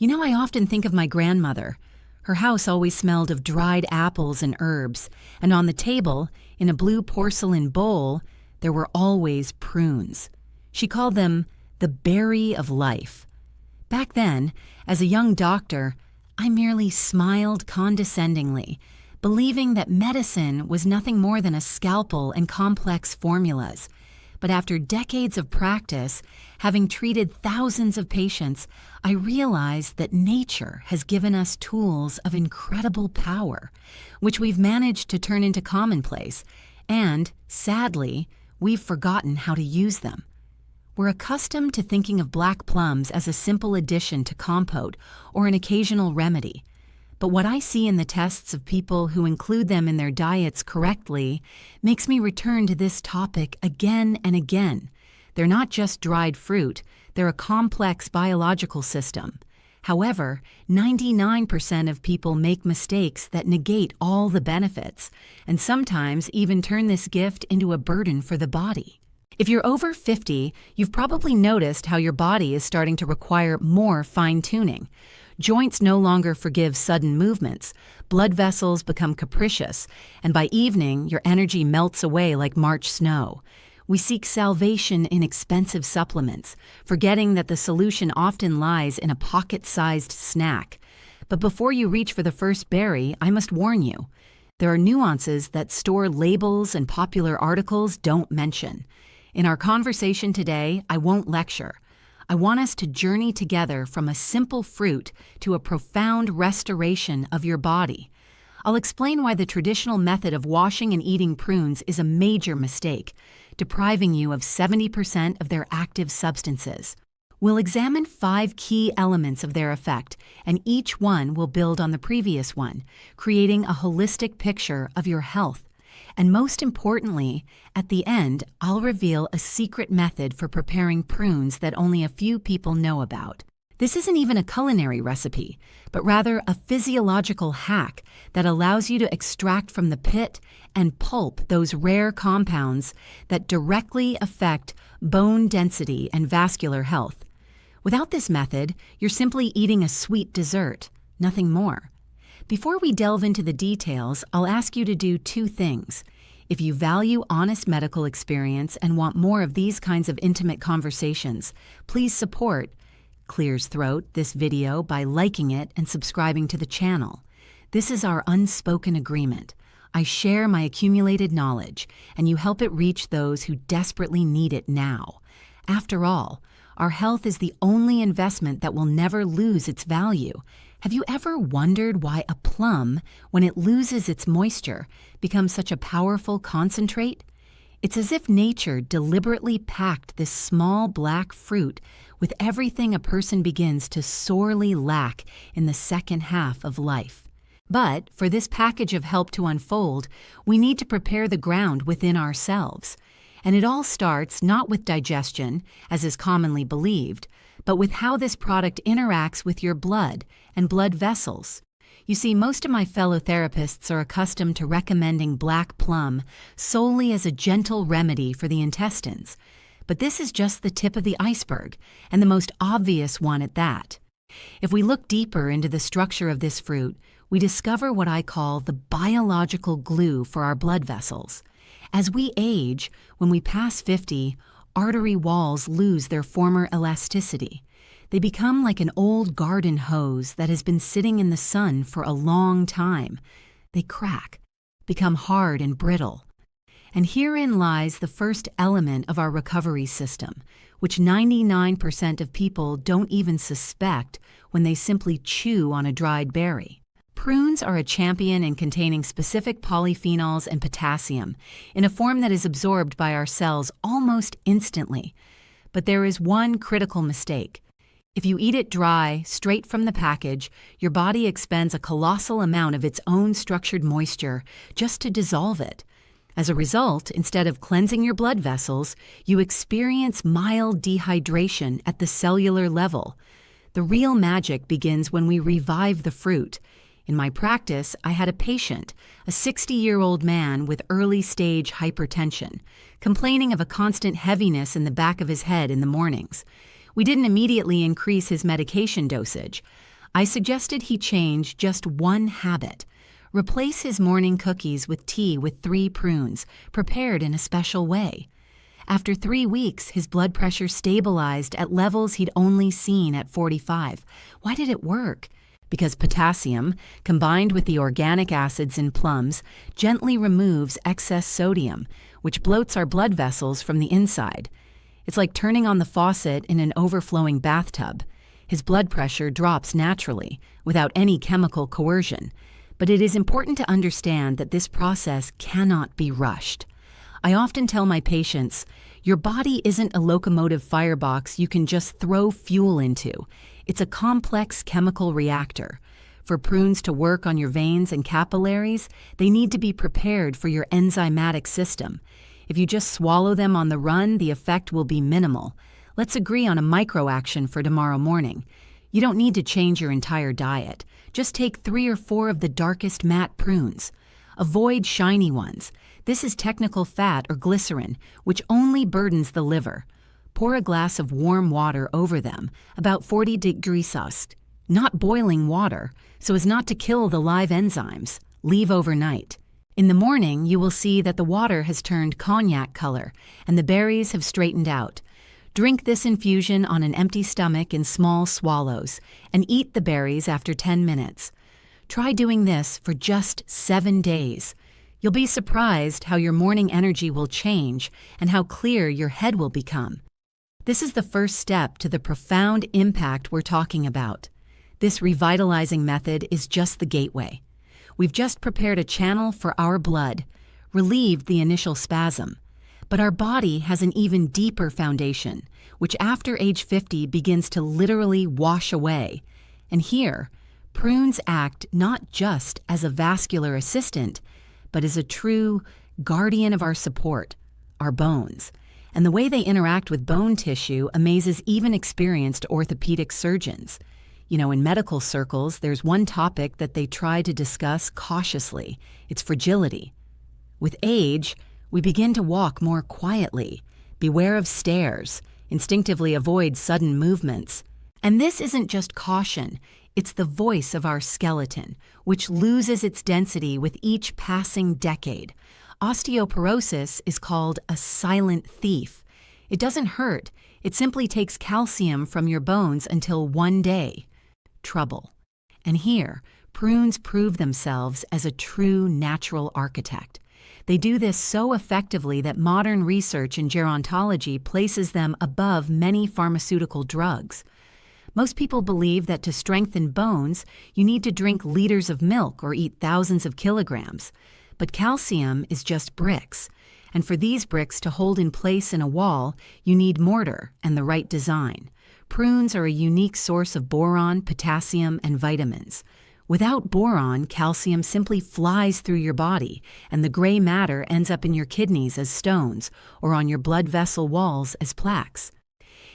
I often think of my grandmother. Her house always smelled of dried apples and herbs, and on the table, in a blue porcelain bowl, there were always prunes. She called them the berry of life. Back then, as a young doctor, I merely smiled condescendingly, believing that medicine was nothing more than a scalpel and complex formulas. But after decades of practice, having treated thousands of patients, I realized that nature has given us tools of incredible power, which we've managed to turn into commonplace, and, sadly, we've forgotten how to use them. We're accustomed to thinking of black plums as a simple addition to compote or an occasional remedy. But what I see in the tests of people who include them in their diets correctly makes me return to this topic again and again. They're not just dried fruit, they're a complex biological system. However, 99% of people make mistakes that negate all the benefits, and sometimes even turn this gift into a burden for the body. If you're over 50, you've probably noticed how your body is starting to require more fine-tuning. Joints no longer forgive sudden movements, blood vessels become capricious, and by evening, your energy melts away like March snow. We seek salvation in expensive supplements, forgetting that the solution often lies in a pocket-sized snack. But before you reach for the first berry, I must warn you. There are nuances that store labels and popular articles don't mention. In our conversation today, I won't lecture. I want us to journey together from a simple fruit to a profound restoration of your body. I'll explain why the traditional method of washing and eating prunes is a major mistake, depriving you of 70% of their active substances. We'll examine 5 key elements of their effect, and each one will build on the previous one, creating a holistic picture of your health. And most importantly, at the end, I'll reveal a secret method for preparing prunes that only a few people know about. This isn't even a culinary recipe, but rather a physiological hack that allows you to extract from the pit and pulp those rare compounds that directly affect bone density and vascular health. Without this method, you're simply eating a sweet dessert, nothing more. Before we delve into the details, I'll ask you to do 2 things. If you value honest medical experience and want more of these kinds of intimate conversations, please support Clear's Throat this video by liking it and subscribing to the channel. This is our unspoken agreement. I share my accumulated knowledge, and you help it reach those who desperately need it now. After all, our health is the only investment that will never lose its value. Have you ever wondered why a plum, when it loses its moisture, becomes such a powerful concentrate? It's as if nature deliberately packed this small black fruit with everything a person begins to sorely lack in the second half of life. But for this package of help to unfold, we need to prepare the ground within ourselves. And it all starts not with digestion, as is commonly believed, but with how this product interacts with your blood and blood vessels. You see, most of my fellow therapists are accustomed to recommending black plum solely as a gentle remedy for the intestines. But this is just the tip of the iceberg, and the most obvious one at that. If we look deeper into the structure of this fruit, we discover what I call the biological glue for our blood vessels. As we age, when we pass 50, artery walls lose their former elasticity. They become like an old garden hose that has been sitting in the sun for a long time. They crack, become hard and brittle. And herein lies the first element of our recovery system, which 99% of people don't even suspect when they simply chew on a dried berry. Prunes are a champion in containing specific polyphenols and potassium in a form that is absorbed by our cells almost instantly. But there is one critical mistake. If you eat it dry, straight from the package, your body expends a colossal amount of its own structured moisture just to dissolve it. As a result, instead of cleansing your blood vessels, you experience mild dehydration at the cellular level. The real magic begins when we revive the fruit. In my practice, I had a patient, a 60-year-old man with early-stage hypertension, complaining of a constant heaviness in the back of his head in the mornings. We didn't immediately increase his medication dosage. I suggested he change just one habit. Replace his morning cookies with tea with 3 prunes, prepared in a special way. After 3 weeks, his blood pressure stabilized at levels he'd only seen at 45. Why did it work? Because potassium, combined with the organic acids in plums, gently removes excess sodium, which bloats our blood vessels from the inside. It's like turning on the faucet in an overflowing bathtub. His blood pressure drops naturally, without any chemical coercion. But it is important to understand that this process cannot be rushed. I often tell my patients, your body isn't a locomotive firebox you can just throw fuel into. It's a complex chemical reactor. For prunes to work on your veins and capillaries, they need to be prepared for your enzymatic system. If you just swallow them on the run, the effect will be minimal. Let's agree on a micro-action for tomorrow morning. You don't need to change your entire diet. Just take 3 or 4 of the darkest matte prunes. Avoid shiny ones. This is technical fat or glycerin, which only burdens the liver. Pour a glass of warm water over them, about 40 degrees Celsius. Not boiling water, so as not to kill the live enzymes. Leave overnight. In the morning, you will see that the water has turned cognac color, and the berries have straightened out. Drink this infusion on an empty stomach in small swallows, and eat the berries after 10 minutes. Try doing this for just 7 days. You'll be surprised how your morning energy will change and how clear your head will become. This is the first step to the profound impact we're talking about. This revitalizing method is just the gateway. We've just prepared a channel for our blood, relieved the initial spasm. But our body has an even deeper foundation, which after age 50 begins to literally wash away. And here, prunes act not just as a vascular assistant, but as a true guardian of our support, our bones. And the way they interact with bone tissue amazes even experienced orthopedic surgeons. You know, in medical circles, there's one topic that they try to discuss cautiously. It's fragility. With age, we begin to walk more quietly, beware of stairs, instinctively avoid sudden movements. And this isn't just caution, it's the voice of our skeleton, which loses its density with each passing decade. Osteoporosis is called a silent thief. It doesn't hurt, it simply takes calcium from your bones until one day. Trouble. And here, prunes prove themselves as a true natural architect. They do this so effectively that modern research in gerontology places them above many pharmaceutical drugs. Most people believe that to strengthen bones, you need to drink liters of milk or eat thousands of kilograms. But calcium is just bricks, and for these bricks to hold in place in a wall, you need mortar and the right design. Prunes are a unique source of boron, potassium, and vitamins. Without boron, calcium simply flies through your body, and the gray matter ends up in your kidneys as stones or on your blood vessel walls as plaques.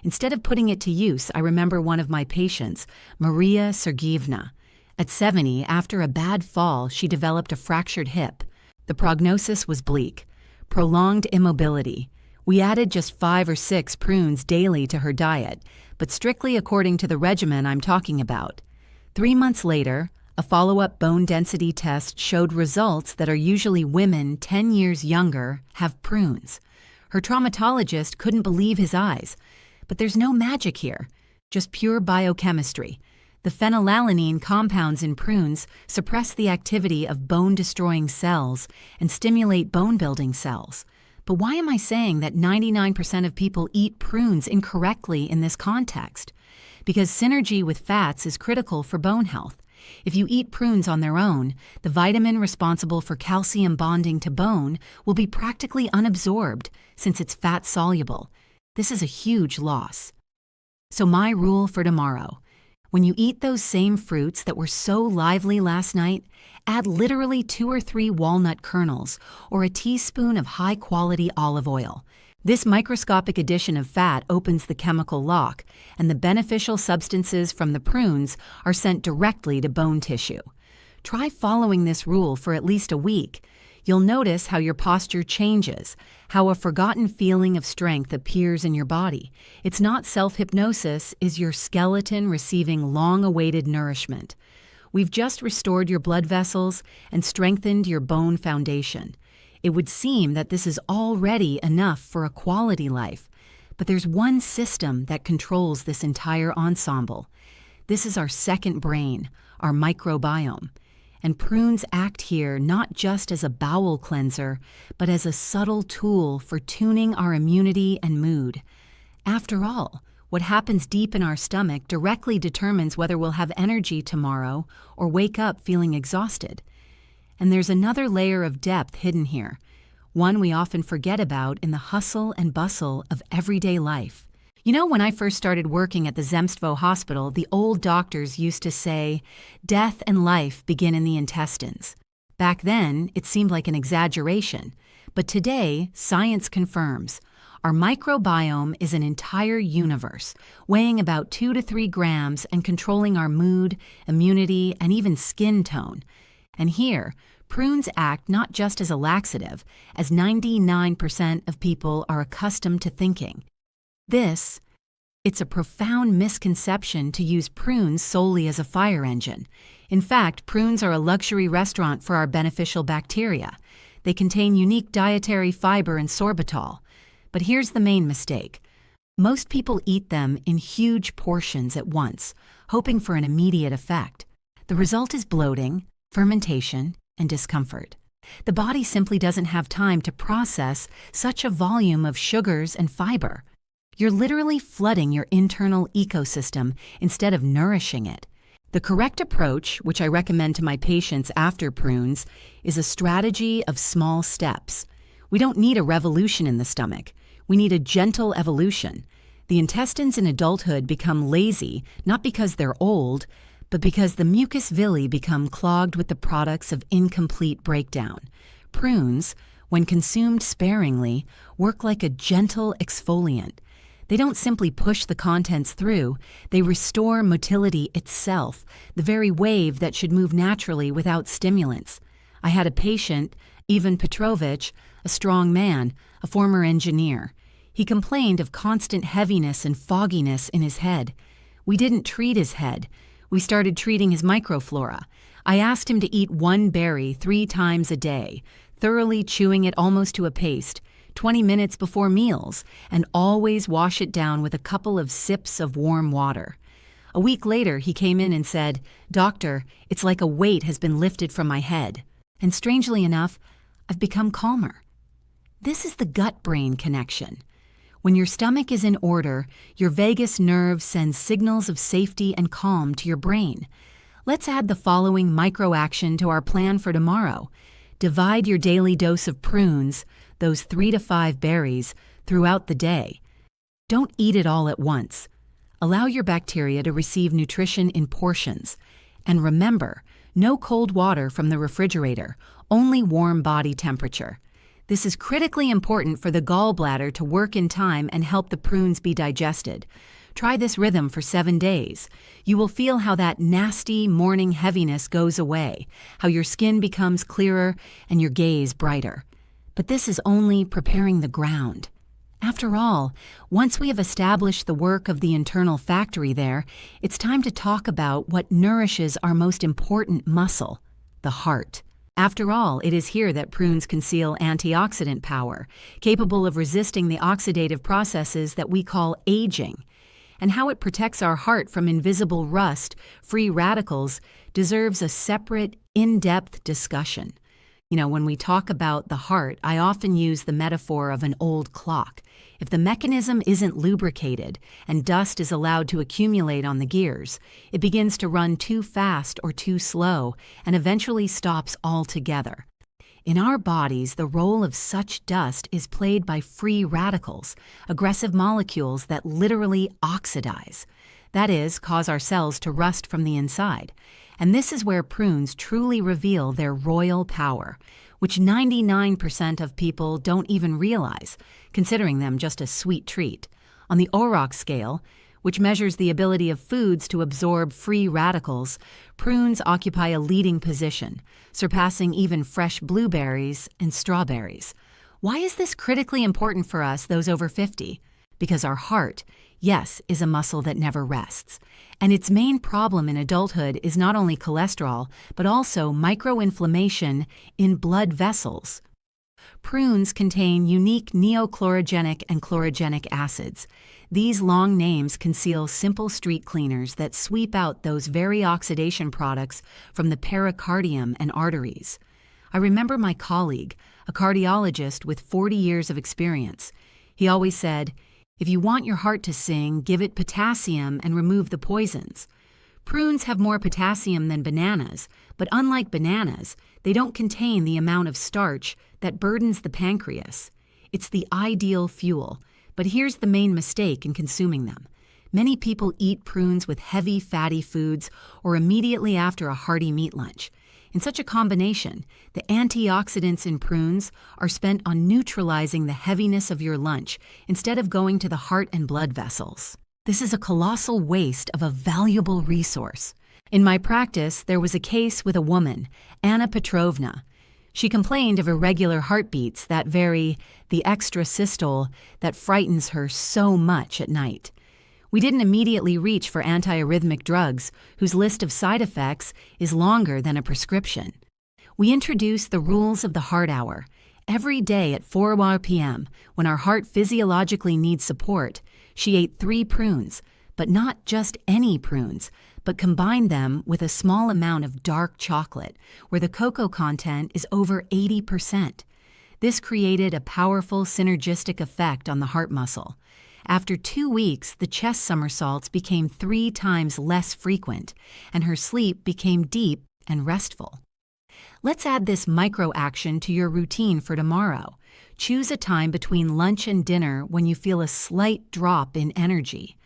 Instead of putting it to use, I remember one of my patients, Maria Sergeevna. At 70, after a bad fall, she developed a fractured hip. The prognosis was bleak. Prolonged immobility. We added just 5 or 6 prunes daily to her diet, but strictly according to the regimen I'm talking about. 3 months later, a follow-up bone density test showed results that are usually women 10 years younger have prunes. Her traumatologist couldn't believe his eyes. But there's no magic here, just pure biochemistry. The phenylalanine compounds in prunes suppress the activity of bone-destroying cells and stimulate bone-building cells. But why am I saying that 99% of people eat prunes incorrectly in this context? Because synergy with fats is critical for bone health. If you eat prunes on their own, the vitamin responsible for calcium bonding to bone will be practically unabsorbed since it's fat-soluble. This is a huge loss. So my rule for tomorrow: when you eat those same fruits that were so lively last night, add literally 2 or 3 walnut kernels or a teaspoon of high-quality olive oil. This microscopic addition of fat opens the chemical lock, and the beneficial substances from the prunes are sent directly to bone tissue. Try following this rule for at least a week. You'll notice how your posture changes, how a forgotten feeling of strength appears in your body. It's not self-hypnosis, it's your skeleton receiving long-awaited nourishment. We've just restored your blood vessels and strengthened your bone foundation. It would seem that this is already enough for a quality life, but there's one system that controls this entire ensemble. This is our second brain, our microbiome. And prunes act here not just as a bowel cleanser, but as a subtle tool for tuning our immunity and mood. After all, what happens deep in our stomach directly determines whether we'll have energy tomorrow or wake up feeling exhausted. And there's another layer of depth hidden here, one we often forget about in the hustle and bustle of everyday life. You know, when I first started working at the Zemstvo hospital, the old doctors used to say, "Death and life begin in the intestines." Back then, it seemed like an exaggeration. But today, science confirms our microbiome is an entire universe, weighing about 2 to 3 grams and controlling our mood, immunity, and even skin tone. And here, prunes act not just as a laxative, as 99% of people are accustomed to thinking. It's a profound misconception to use prunes solely as a fire engine. In fact, prunes are a luxury restaurant for our beneficial bacteria. They contain unique dietary fiber and sorbitol. But here's the main mistake. Most people eat them in huge portions at once, hoping for an immediate effect. The result is bloating, fermentation, and discomfort. The body simply doesn't have time to process such a volume of sugars and fiber. You're literally flooding your internal ecosystem instead of nourishing it. The correct approach, which I recommend to my patients after prunes, is a strategy of small steps. We don't need a revolution in the stomach. We need a gentle evolution. The intestines in adulthood become lazy, not because they're old, but because the mucus villi become clogged with the products of incomplete breakdown. Prunes, when consumed sparingly, work like a gentle exfoliant. They don't simply push the contents through, they restore motility itself, the very wave that should move naturally without stimulants. I had a patient, Ivan Petrovich, a strong man, a former engineer. He complained of constant heaviness and fogginess in his head. We didn't treat his head. We started treating his microflora. I asked him to eat 1 berry 3 times a day, thoroughly chewing it almost to a paste, 20 minutes before meals, and always wash it down with a couple of sips of warm water. A week later, he came in and said, "Doctor, it's like a weight has been lifted from my head." And strangely enough, I've become calmer. This is the gut-brain connection. When your stomach is in order, your vagus nerve sends signals of safety and calm to your brain. Let's add the following micro-action to our plan for tomorrow. Divide your daily dose of prunes, those 3 to 5 berries, throughout the day. Don't eat it all at once. Allow your bacteria to receive nutrition in portions. And remember, no cold water from the refrigerator, only warm body temperature. This is critically important for the gallbladder to work in time and help the prunes be digested. Try this rhythm for 7 days. You will feel how that nasty morning heaviness goes away, how your skin becomes clearer and your gaze brighter. But this is only preparing the ground. After all, once we have established the work of the internal factory there, it's time to talk about what nourishes our most important muscle, the heart. After all, it is here that prunes conceal antioxidant power, capable of resisting the oxidative processes that we call aging. And how it protects our heart from invisible rust, free radicals, deserves a separate, in-depth discussion. You know, when we talk about the heart, I often use the metaphor of an old clock. If the mechanism isn't lubricated and dust is allowed to accumulate on the gears, it begins to run too fast or too slow and eventually stops altogether. In our bodies, the role of such dust is played by free radicals, aggressive molecules that literally oxidize. That is, cause our cells to rust from the inside. And this is where prunes truly reveal their royal power, which 99% of people don't even realize, considering them just a sweet treat. On the Aurochs scale, which measures the ability of foods to absorb free radicals, prunes occupy a leading position, surpassing even fresh blueberries and strawberries. Why is this critically important for us, those over 50? Because our heart, yes, is a muscle that never rests. And its main problem in adulthood is not only cholesterol, but also microinflammation in blood vessels. Prunes contain unique neochlorogenic and chlorogenic acids. These long names conceal simple street cleaners that sweep out those very oxidation products from the pericardium and arteries. I remember my colleague, a cardiologist with 40 years of experience. He always said, "If you want your heart to sing, give it potassium and remove the poisons." Prunes have more potassium than bananas, but unlike bananas, they don't contain the amount of starch that burdens the pancreas. It's the ideal fuel, but here's the main mistake in consuming them. Many people eat prunes with heavy, fatty foods or immediately after a hearty meat lunch. In such a combination, the antioxidants in prunes are spent on neutralizing the heaviness of your lunch instead of going to the heart and blood vessels. This is a colossal waste of a valuable resource. In my practice, there was a case with a woman, Anna Petrovna. She complained of irregular heartbeats that vary, the extra systole that frightens her so much at night. We didn't immediately reach for antiarrhythmic drugs, whose list of side effects is longer than a prescription. We introduced the rules of the heart hour. Every day at 4 p.m., when our heart physiologically needs support, she ate 3 prunes, but not just any prunes, but combined them with a small amount of dark chocolate, where the cocoa content is over 80%. This created a powerful synergistic effect on the heart muscle. After 2 weeks, the chest somersaults became 3 times less frequent, and her sleep became deep and restful. Let's add this micro-action to your routine for tomorrow. Choose a time between lunch and dinner when you feel a slight drop in energy.